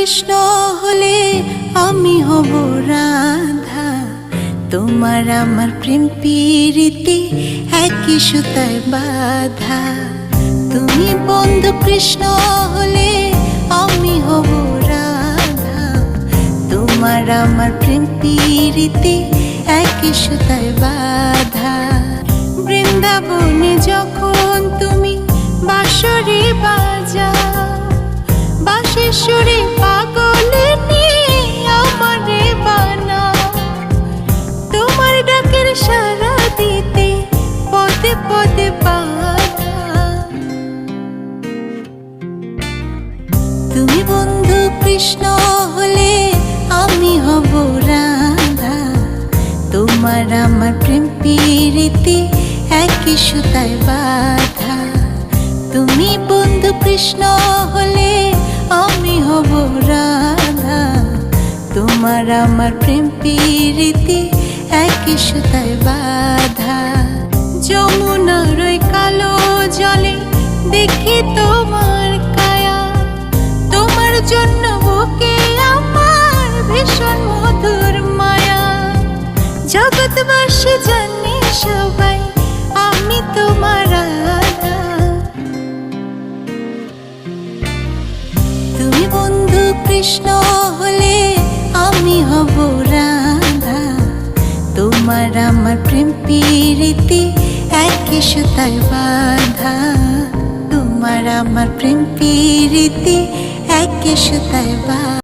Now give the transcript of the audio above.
কৃষ্ণ হলে আমি হব রাধা। তোমার আমার প্রেম প্রীতি একই সুতায় বাঁধা। তুমি বন্ধু কৃষ্ণ হলে আমি হব রাধা। তোমার আমার প্রেম প্রীতি একই সুতায় বাঁধা। বৃন্দাবনে যখন তুমি বাঁশরি বাজাও, বাঁশির সুরে পাগলে নিয়ে আমারে বানাও। তোমার ডাকের সাড়া দিতে পদে পদে বাধা। তুমি বন্ধু কৃষ্ণ হলে আমি হব রাধা। তোমার আমার প্রেম প্রীতি একই সুতায় বাঁধা। তুমি বন্ধু কৃষ্ণ হলে আমি হব রাধা। তোমার আমার প্রেম প্রীতি একই সুতায় বাঁধা। যমুনার ওই কালো জলে দেখি তোমার কায়া। তোমার জন্য বুকে আমার ভীষণ মধুর মায়া। জগৎবাসী জানে সবাই আমি তোমার রাধা। তুমি বন্ধু কৃষ্ণ হলে আমি হব রাধা। তোমার আমার প্রেম প্রীতি একই সুতায় বাঁধা। তোমার আমার প্রেম প্রীতি একই সুতায় বাঁধা।